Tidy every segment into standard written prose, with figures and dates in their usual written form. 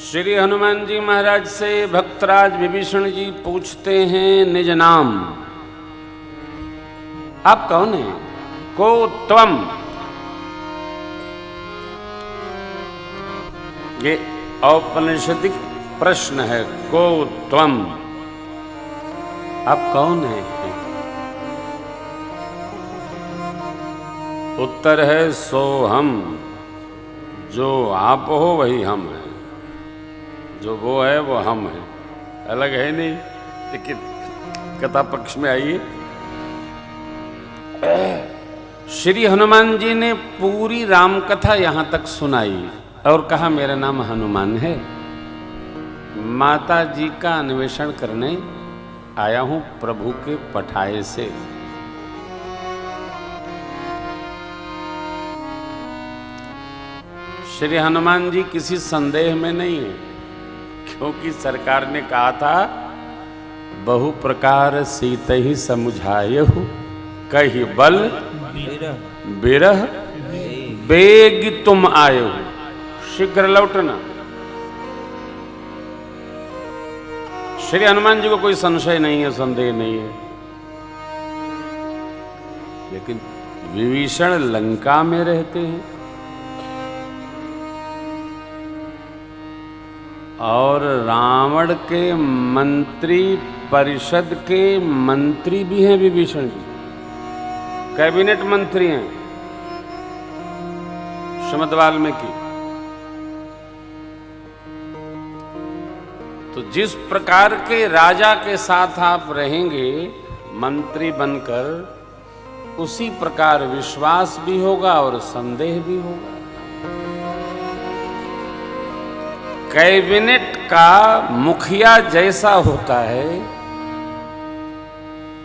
श्री हनुमान जी महाराज से भक्तराज विभीषण जी पूछते हैं निज नाम, आप कौन हैं? को त्वम, ये औपनिषदिक प्रश्न है। को त्वम, आप कौन हैं? उत्तर है सो हम, जो आप हो वही हम हैं, जो वो है वो हम हैं, अलग है नहीं। लेकिन कथा पक्ष में आइए, श्री हनुमान जी ने पूरी राम कथा यहां तक सुनाई और कहा मेरा नाम हनुमान है, माता जी का अन्वेषण करने आया हूं प्रभु के पठाए से। श्री हनुमान जी किसी संदेह में नहीं है, क्योंकि सरकार ने कहा था बहु प्रकार सीत ही समुझायहु, कहि बल बिरह बेग तुम आयो, शीघ्र लौटना। श्री हनुमान जी को कोई संशय नहीं है, संदेह नहीं है। लेकिन विभीषण लंका में रहते हैं और रावण के मंत्री परिषद के मंत्री भी हैं विभीषण जी, कैबिनेट मंत्री हैं श्रीमद् वाल्मीकि। तो जिस प्रकार के राजा के साथ आप रहेंगे मंत्री बनकर, उसी प्रकार विश्वास भी होगा और संदेह भी होगा। कैबिनेट का मुखिया जैसा होता है,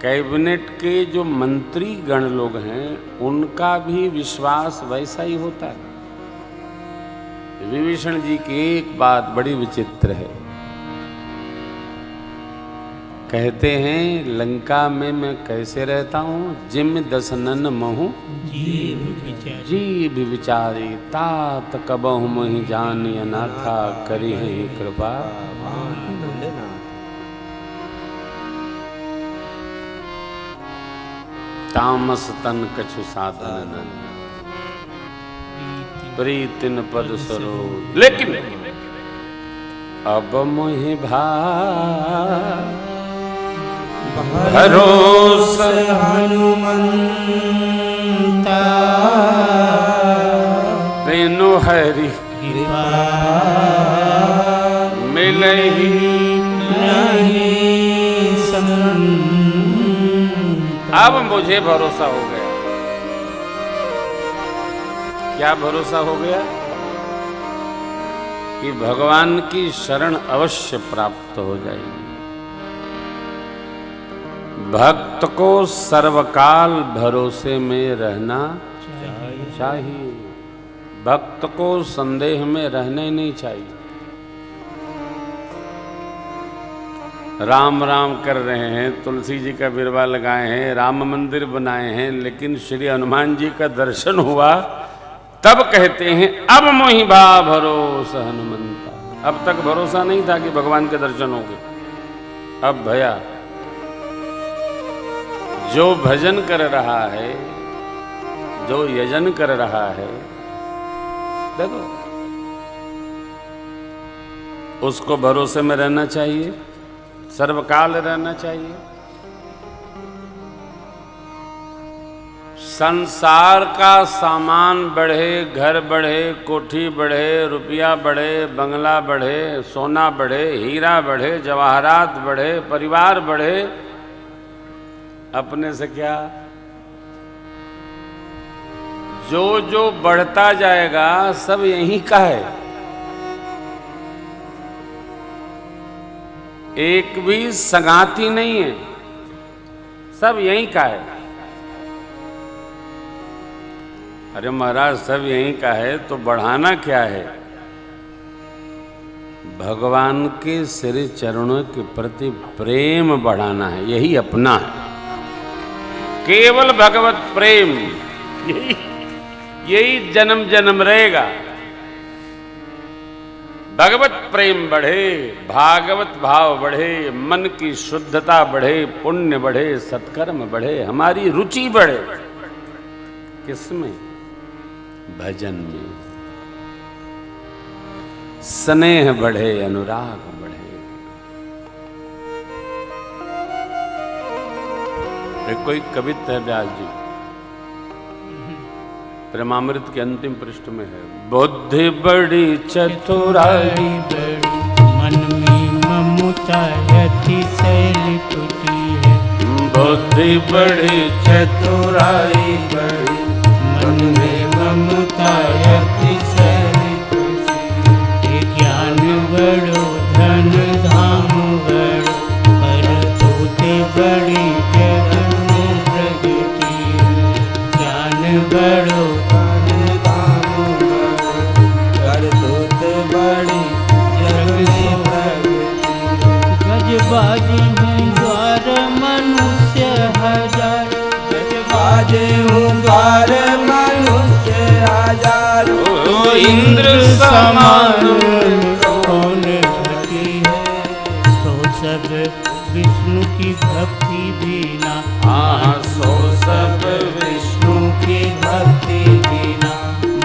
कैबिनेट के जो मंत्री गण लोग हैं उनका भी विश्वास वैसा ही होता है। विभीषण जी की एक बात बड़ी विचित्र है, कहते हैं लंका में मैं कैसे रहता हूँ, जिम दसनन महु जी भी विचारी, तात कबहु मोहि जानि अनाथा, करी है कृपा। तामस तन कछु साधन न, प्रीतिन पद सरोज। लेकिन अब मोहि भाई भरोसा हनुमंता, बिनु हरि कृपा मिलहि नहीं संता। अब मुझे भरोसा हो गया। क्या भरोसा हो गया? कि भगवान की शरण अवश्य प्राप्त हो जाएगी। भक्त को सर्वकाल भरोसे में रहना चाहिए, भक्त को संदेह में रहने नहीं चाहिए। राम राम कर रहे हैं, तुलसी जी का बिरवा लगाए हैं, राम मंदिर बनाए हैं, लेकिन श्री हनुमान जी का दर्शन हुआ तब कहते हैं अब मोहि भा भरोसा हनुमंता। अब तक भरोसा नहीं था कि भगवान के दर्शन होंगे, अब भया। जो भजन कर रहा है, जो यजन कर रहा है, देखो उसको भरोसे में रहना चाहिए, सर्वकाल रहना चाहिए। संसार का सामान बढ़े, घर बढ़े, कोठी बढ़े, रुपया बढ़े, बंगला बढ़े, सोना बढ़े, हीरा बढ़े, जवाहरात बढ़े, परिवार बढ़े, अपने से क्या? जो जो बढ़ता जाएगा सब यहीं का है, एक भी संगाती नहीं है, सब यहीं का है। अरे महाराज सब यहीं का है तो बढ़ाना क्या है? भगवान के श्री चरणों के प्रति प्रेम बढ़ाना है, यही अपना है। केवल भगवत प्रेम, यही जन्म जन्म रहेगा। भगवत प्रेम बढ़े, भागवत भाव बढ़े, मन की शुद्धता बढ़े, पुण्य बढ़े, सत्कर्म बढ़े, हमारी रुचि बढ़े। किसमें? भजन में। स्नेह बढ़े, अनुराग बढ़े। एक कोई कविता है व्यास जी, प्रेमामृत के अंतिम पृष्ठ में है, बुद्धि बड़ी चतुराई बड़ी, मन में ममता अतिशय टूटी है। बुद्धि बड़ी चतुराई बड़ी, मन में ममता अतिशय टूटी है। ज्ञान बड़ो धन धाम बड़ो, पर तोते बड़ी जग में प्रगति है। ज्ञान बड़ो बाजे हूँ द्वार मनुष्य हजार, बाजे हूँ द्वार मनुष्य हजार। इंद्र समान कौन घटी है, सो सब विष्णु की भक्ति बिना। हाँ, सो सब विष्णु की भक्ति बिना,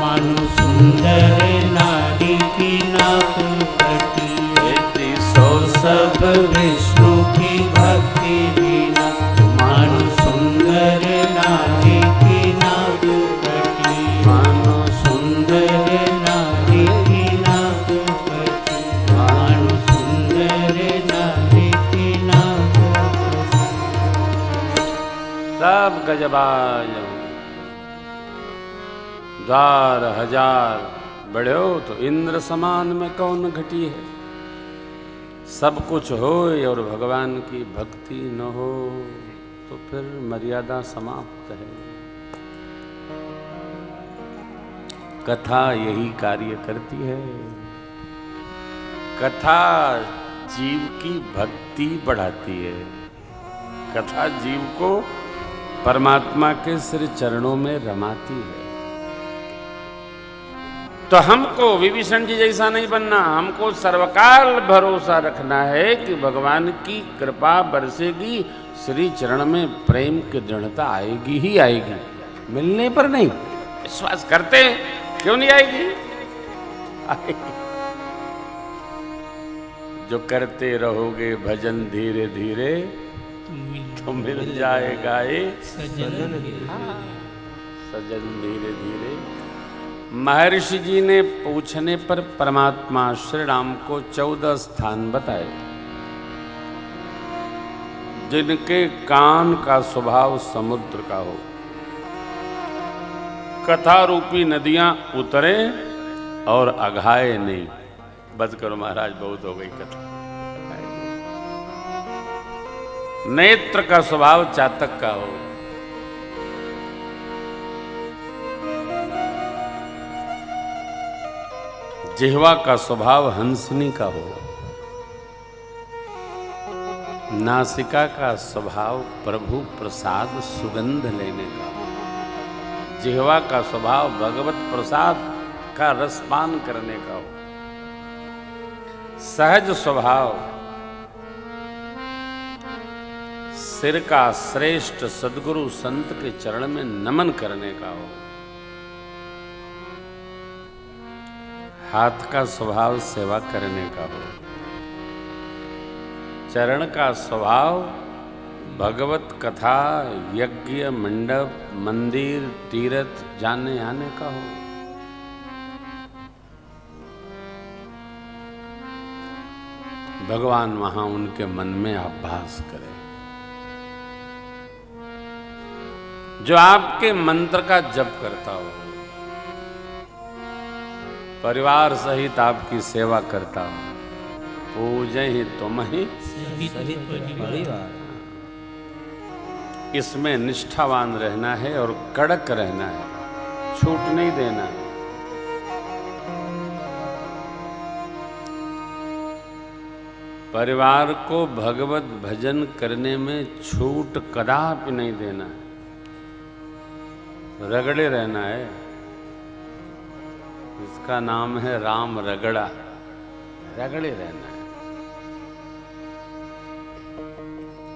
मानो सुंदर नारी की नाक कटी है। सो सब विष्णु की भक्ति बिना, मानो सुंदर नारी की नाक कटी। मानो सुंदर नारी की नाक कटी, मानो सुंदर नारी की नाक कटी। सब गजबाज द्वार हजार बड़े हो तो इंद्र समान में कौन घटी है। सब कुछ हो और भगवान की भक्ति न हो तो फिर मर्यादा समाप्त है। कथा यही कार्य करती है। कथा जीव की भक्ति बढ़ाती है। कथा जीव को परमात्मा के श्री चरणों में रमाती है। तो हमको विभीषण जी जैसा नहीं बनना, हमको सर्वकाल भरोसा रखना है कि भगवान की कृपा बरसेगी, श्री चरण में प्रेम की दृढ़ता आएगी ही आएगी, मिलने पर नहीं। विश्वास करते क्यों नहीं आएगी? आएगी। जो करते रहोगे भजन धीरे धीरे तो मिल जाएगा एक सजन। सजन धीरे धीरे। महर्षि जी ने पूछने पर परमात्मा श्री राम को 14 स्थान बताए जिनके कान का स्वभाव समुद्र का हो, कथा रूपी नदियां उतरे और अघाए नहीं। बस करो महाराज, बहुत हो गई कथा। नेत्र का स्वभाव चातक का हो, जिह्वा का स्वभाव हंसनी का हो, नासिका का स्वभाव प्रभु प्रसाद सुगंध लेने का हो, जिह्वा का स्वभाव भगवत प्रसाद का रसपान करने का हो, सहज स्वभाव सिर का श्रेष्ठ सद्गुरु संत के चरण में नमन करने का हो, हाथ का स्वभाव सेवा करने का हो, चरण का स्वभाव भगवत कथा यज्ञ मंडप मंदिर तीर्थ जाने आने का हो, भगवान वहां उनके मन में अभ्यास करे। जो आपके मंत्र का जप करता हो, परिवार सहित आपकी सेवा करता हो, पूजे ही तुम ही परिवार। इसमें निष्ठावान रहना है और कड़क रहना है, छूट नहीं देना है। परिवार को भगवत भजन करने में छूट कदापि नहीं देना है, रगड़े रहना है। इसका नाम है राम रगड़ा। रगड़े रहना है।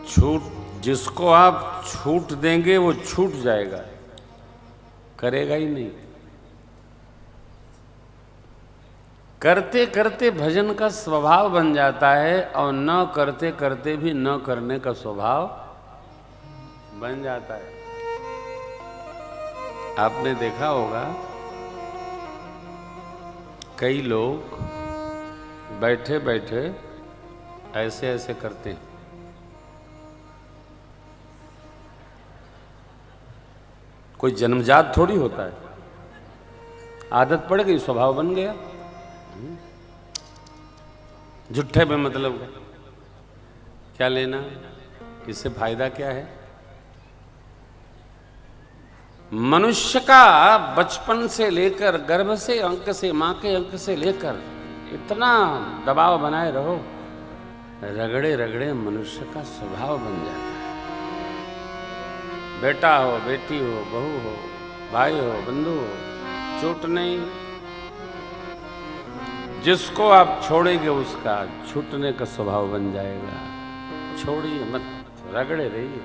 छूट, जिसको आप छूट देंगे वो छूट जाएगा, करेगा ही नहीं। करते करते भजन का स्वभाव बन जाता है और न करते करते भी न करने का स्वभाव बन जाता है। आपने देखा होगा कई लोग बैठे बैठे ऐसे ऐसे करते हैं। कोई जन्मजात थोड़ी होता है, आदत पड़ गई, स्वभाव बन गया। झूठे में मतलब क्या लेना, इससे फायदा क्या है? मनुष्य का बचपन से लेकर, गर्भ से अंक से, मां के अंक से लेकर इतना दबाव बनाए रहो, रगड़े रगड़े मनुष्य का स्वभाव बन जाता है। बेटा हो, बेटी हो, बहू हो, भाई हो, बंधु हो, चोट नहीं। जिसको आप छोड़ेंगे उसका छूटने का स्वभाव बन जाएगा। छोड़िए मत, रगड़े रहिए।